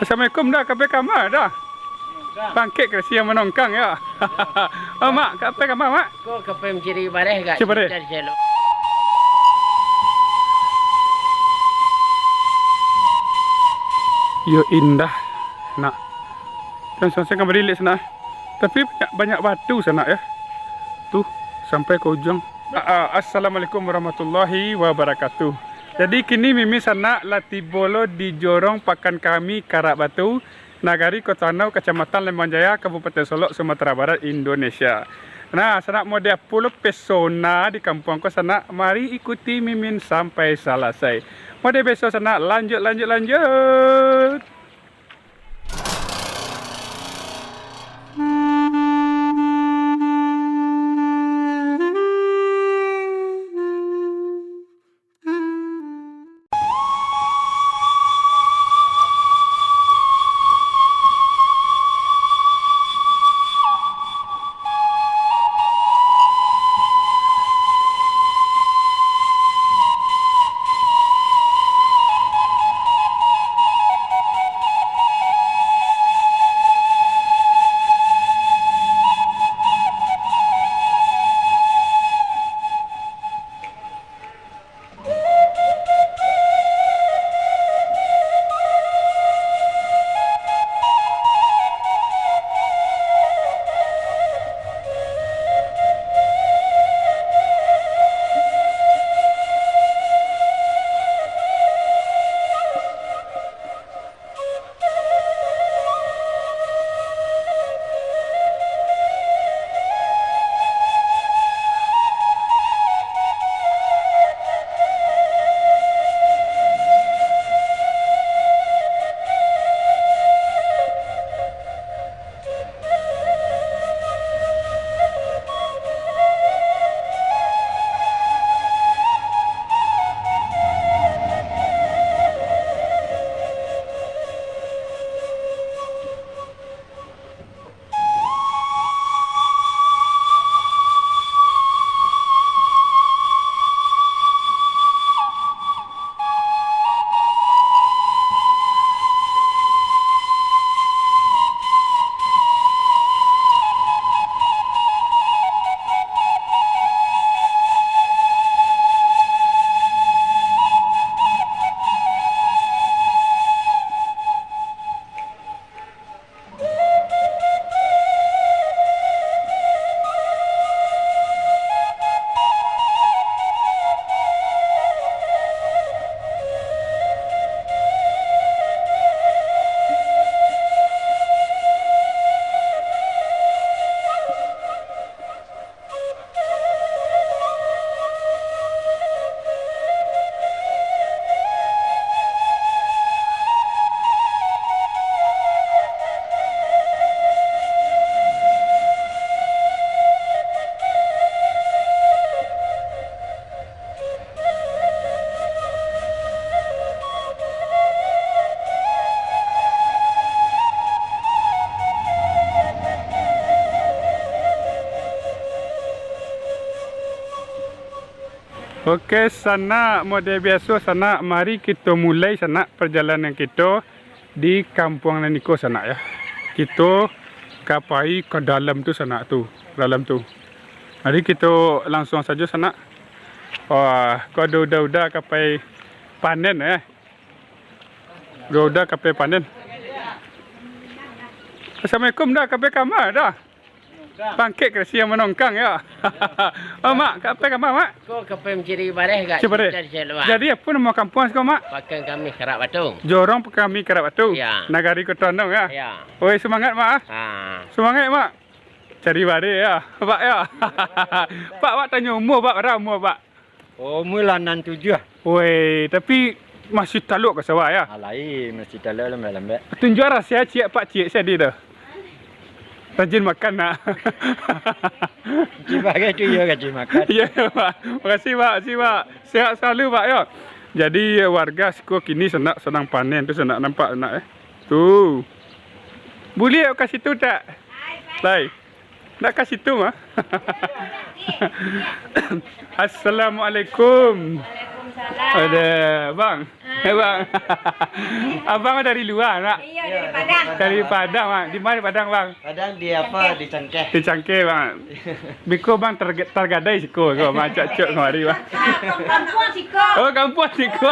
Assalamualaikum dah, kape kamar dah. Bangkit ke siang menongkang ya. Oh mak, kape kamar mak. Kau kape mencari bareh gak? Cari bareh. Yo indah nak. Dan saya kan berilik sana. Tapi banyak batu sana ya. Tuh sampai ke ujung. Assalamualaikum warahmatullahi wabarakatuh. Jadi kini Mimi sana latibolo di Jorong Pakan Kami Karak Batu, Nagari Kotanau, Kecamatan Lembang Jaya, Kabupaten Solok, Sumatera Barat, Indonesia. Nah, sana mau dia pulau pesona di kampungku sana. Mari ikuti Mimin sampai selesai. Mau dia besok sana lanjut. Okey, sana model biasa sana. Mari kita mulai sana perjalanan kita di kampung Naniko sana ya. Kita kapai ke dalam tu sana tu, dalam tu. Mari kita langsung saja sana. Wah, kau udah kapai panen ya. Udah kapai panen. Assalamualaikum dah, kapai kamar dah. Bangkit ke siang menongkang ya. Oh mak, kapai kamar mak. Kau kape mencari bareh gak? Cari bareh. Jadi apa nama kampung kau mak? Pakan Kami Karak Batu. Jorong Kami Karak Batu. Ya. Nagari Kotanau ya. Ya. Oi, semangat mak. Semangat mak. Cari bareh ya. Pak ya. Pak tanya umur pak, berapa umur pak? Umur lanan 7. Oi, tapi masih taluk ke sawah ya? Alai masih taluk lambat-lambat. Tunjuk rahsia cik pak cik saya dia dah. Rajin makan nak. Cik pakai tu ya rajin makan. Ya pak. Makasih pak, Sehat selalu pak ya. Jadi warga siko kini sedang panen tu senang nampak nak Tu. Boleh kat situ tak? Baik. Nak kat situ mah. Assalamualaikum. Waalaikumsalam. Ada bang. Bang. Abang dari luar nak? Iya, dari Padang. Dari Padang bang. Di mana Padang bang? Kadang di apa di Cangkeh. Di Cangkeh bang. Biko bang tergadai siko kau macam cok kemari bang. Kampung Siko. Oh kampung siko.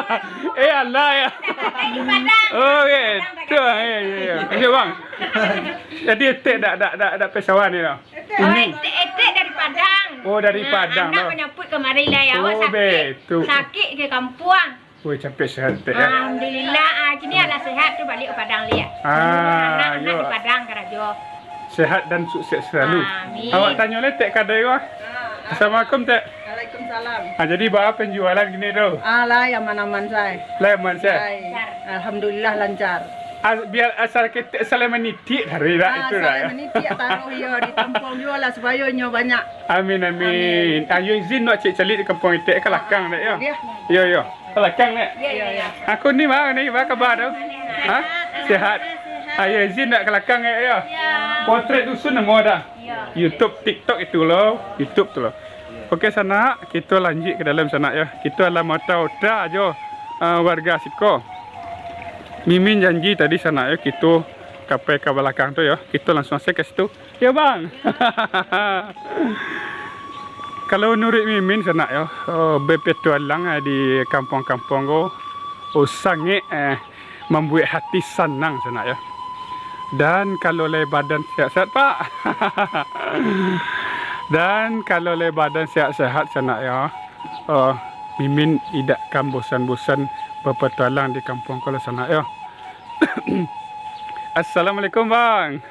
Allah ya. Di Padang. Oh gitu. Ya. Okey bang. Jadi etek dak pesawan ni tau. Etek dari Padang. Oh dari Padang. Anak menyebut kemari lah ya. Oh, betul. Sakit ke kampung. Oh capek sehat etek ya. Alhamdulillah. Kini ada sehat tu balik ke Padang lihat. Yo. Anak-anak di Padang kerajo. Sehat dan sukses selalu. Amin. Awak tanya le tek kadai wah. Assalamualaikum tek. Waalaikumsalam. Jadi bawa penjualan gini tu. Lah yang mana-mana saya. Leman saya. Alhamdulillah lancar. Biar asal kita asal meniti hari dah itu dah. Saya meniti taruh yo di kampung yo lah supaya nyo banyak. Amin amin. Ayo izin nak cek calik di kampung itu kelakang dak yo. Ya. Yo. Kelakang nek. Ya. Aku ni mah kabar tu. Ha? Sehat. Ayo izin nak kelakang nek yo. Potret dusun nama dah. YouTube, TikTok itu loh. YouTube tu loh. Okey sana kita lanjut ke dalam sana ya. Kita ala mata-mata aja warga Siko. Mimin janji tadi sana ya kita kapai ke belakang tu ya. Kita langsung saya ke situ. Ya bang. Kalau nurik Mimin sana ya, berpetualang di kampung-kampung go, sangat membuat hati senang sana ya. Dan kalau le badan sihat-sihat pak. Dan kalau le badan sihat-sihat sana ya, Mimin tidak akan bosan-bosan berpetualang di kampung kalau sana ya. Assalamualaikum bang.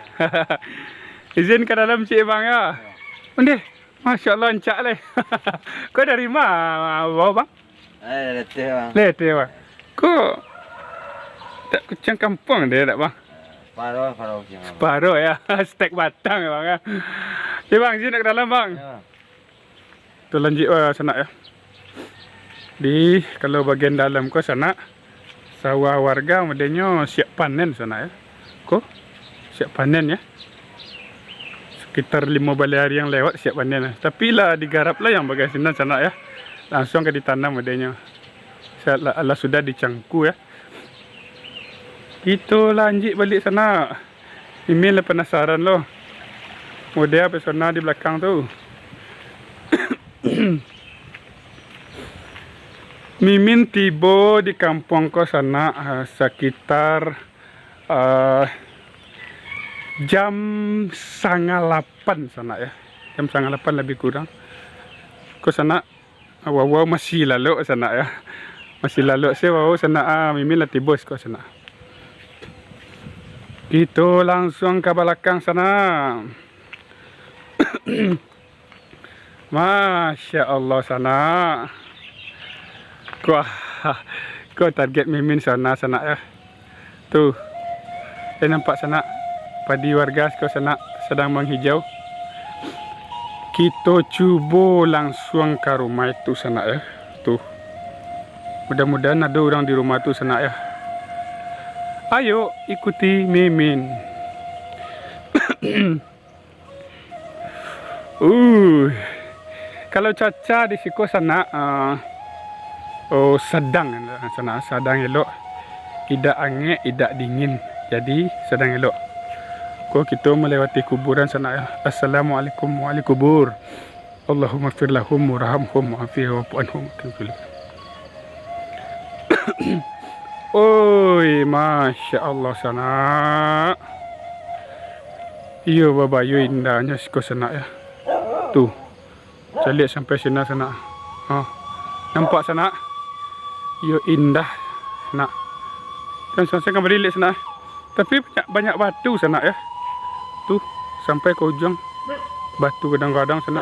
Izin ke dalam cik bang ya. Ondeh, masya-Allah encak le. Kau dari mana bawa bang? Letih bang. Letih bang. Kau tak kucing kampung dia tak bang? Paro. Separuh ya. Stek batang ya bang ya. Cik bang, izin nak ke dalam bang. Tu lanjut sana ya. Di kalau bagian dalam kau sana sawah warga modelnya siap panen sana ya. Kau siap panen ya. Sekitar 5 balai hari yang lewat siap panen. Tapi lah digarap lah yang bagian sini sana ya. Langsung ke ditanam modelnya. Allah sudah dicangku ya. Kita lanjut balik sana. Mimin lah penasaran loh. Model apa sana di belakang tu. Mimin tiba di kampung ko sana sekitar jam 7:30 sana ya. Jam 7:30 lebih kurang. Ko sana wawa masih lalu sana ya. Masih lalu saya wawa sana Mimin lah tiba ko sana. Kita langsung ke belakang sana. Masya Allah sana. Kau target Mimin sana ya. Tu. Nampak sana padi warga kau sana sedang menghijau. Kita cuba langsung ke rumah itu sana ya. Tu. Mudah-mudahan ada orang di rumah tu sana ya. Ayo ikuti Mimin. Kalau cuaca di siku sana sedang sana, sedang elok. Tidak angin, tidak dingin. Jadi sedang elok. Kau kita melewati kuburan sana ya. Assalamualaikum warahmatullahi kubur. Allahumma fir lahum warhamhum wa'afihim wa'fu anhum. Oi, masya Allah sana. Iyo baba, yo indahnya siko sana ya. Tuh, saya lihat sampai sana. Nampak sana? Yo indah sana. Dan saya akan beri lihat sana. Tapi banyak batu sana ya. Tuh, sampai ke ujung. Batu kadang-kadang sana.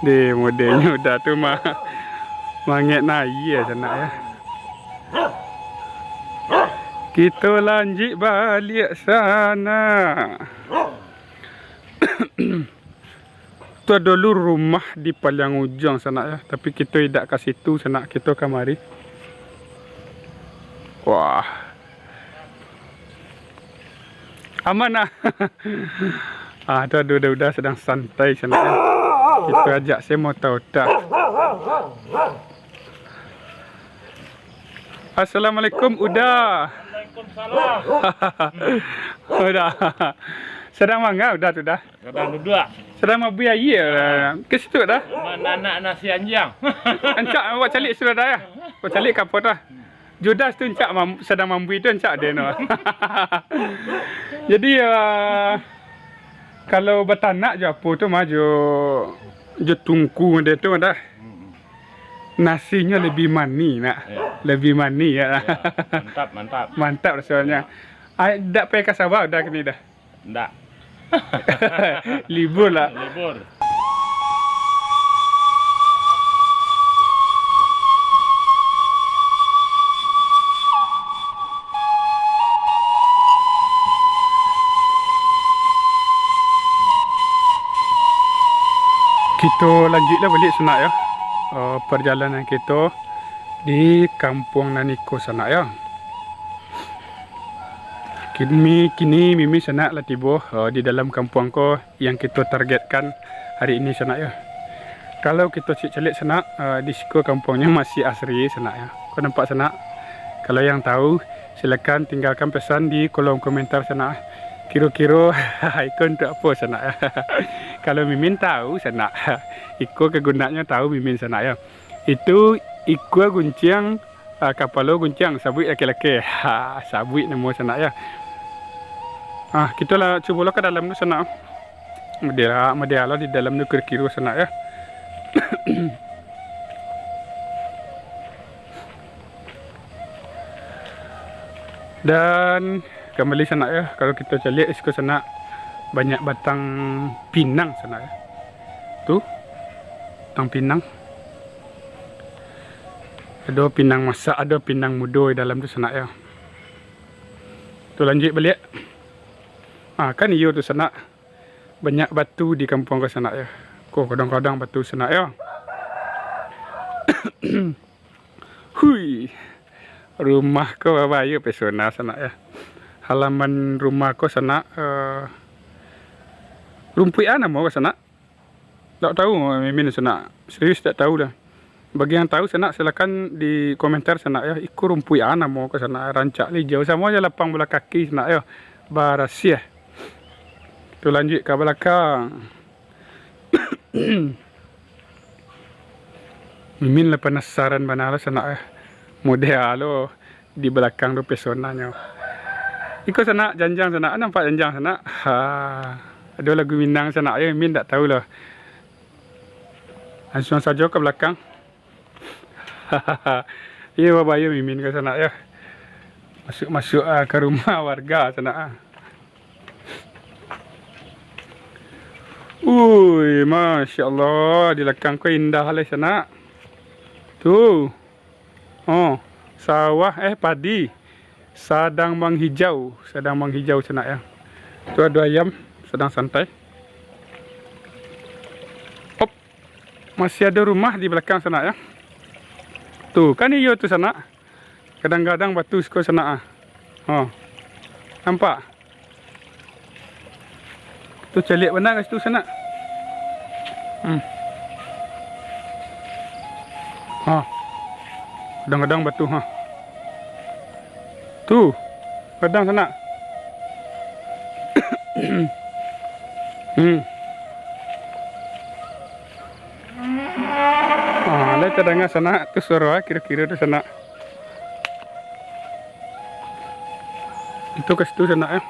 Deh modelnya udah tuh mah mangit naik ya sana ya. Kita lanjut balik sana. Tu ada dulu rumah di paling ujung sana ya. Tapi kita tidak ke situ sana. Kita kemari. Wah. Aman lah. Tu ada udah sedang santai sana ya. Kita ajak saya mau tahu tak. Assalamualaikum Uda. Waalaikumsalam. Udah. Sedang mangga udah tu dah. Kadang duduk. Sedang mau biaya ke situ dah. Mana anak nasi anjang. Encak awak calik sudah dah ya. Awak calik kapot dah. Judas tu encak sedang mampu itu encak dia no. Jadi kalau betanak je apa tu maju je tungku dia tu dah. Nasinya lebih mani nak. Lebih mani ya. Mantap, mantap. Mantap rasanya. Ai dak payah ke Sabah dah kini dah. Ndak. Libur lah. Libur. Kita lanjutlah balik senak ya. Perjalanan kita di kampung Naniko sana ya. Kini Mimi sana lah tiba di dalam kampung ko yang kita targetkan hari ini sana ya. Kalau kita cek-celik sana di siku kampungnya masih asri sana ya. Kau nampak sana? Kalau yang tahu silakan tinggalkan pesan di kolom komentar sana. Kira-kira ikon untuk apa sana ya. Kalau Mimin tahu sana, iko kegunaannya tahu Mimin sana ya. Itu iko gunciang kapalo gunciang sabui laki-laki. Sabui nama sana ya. Kita lah cuba lah ke dalam tu sana. Media lah di dalam tu kira-kira sana ya. Dan kembali sana ya, kalau kita cari isko sana banyak batang pinang sana ya. Tu batang pinang. Ada pinang masak, ada pinang muda di dalam tu sana ya. Tu lanjut balik. Kan iyo tu sana banyak batu di kampung ke sana ya. Ko kadang-kadang batu sana ya. Hui. Rumah ko bayu pesona sana ya. Halaman rumah ko sana rumpuian nama ke sana. Tak tahu Mimin sana. Serius tak tahu dah. Bagi yang tahu sana silakan di komentar sana ya. Iku rumpuian nama ke sana. Rancak hijau sama aja lapang bola kaki sana ya. Barasia. Tu lanjut ke belakang. Mimin lah penasaran mana sana ya. Model lo di belakang tu pesonanya. Ikut sana janjang sana, nampak janjang sana. Ada lagu Minang sana ya, Min tak tahu lah. Langsung saja ke belakang. Iya babayu Mimin ke sana ya. Masuk ke rumah warga sana. Masya Allah, di belakang ko indah lah sana. Tu. Sawah padi. Sedang menghijau sana ya. Tu ada ayam sedang santai. Masih ada rumah di belakang sana ya. Tu kan iyo tu sana. Kadang-kadang batu siko sana. Nampak? Tu celik benar kat situ sana. Kadang-kadang batu Tu, padang sana. Lihat cadangan sana, tu suara kira-kira tu sana. Itu ke situ sana ya.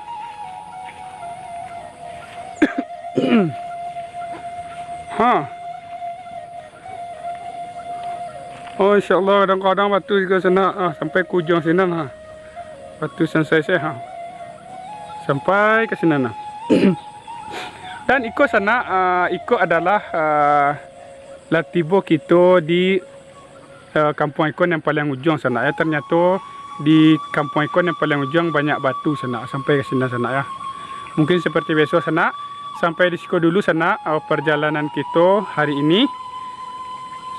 InsyaAllah kadang-kadang batu juga sana sampai ke ujung sini batu selesai sampai ke sini Dan ikut sana ikut adalah latibo kita di kampung ikon yang paling ujung sana ya. Ternyata di kampung ikon yang paling ujung banyak batu sana sampai ke sini sana ya. Mungkin seperti biasa sana. Sampai di situ dulu sana perjalanan kita hari ini.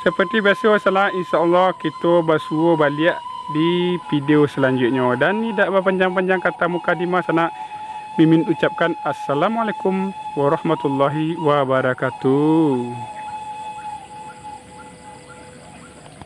Seperti biasa sana, insyaAllah kita basuh balik di video selanjutnya. Dan tidak berpanjang-panjang kata mukadimah sana, Mimin ucapkan Assalamualaikum warahmatullahi wabarakatuh.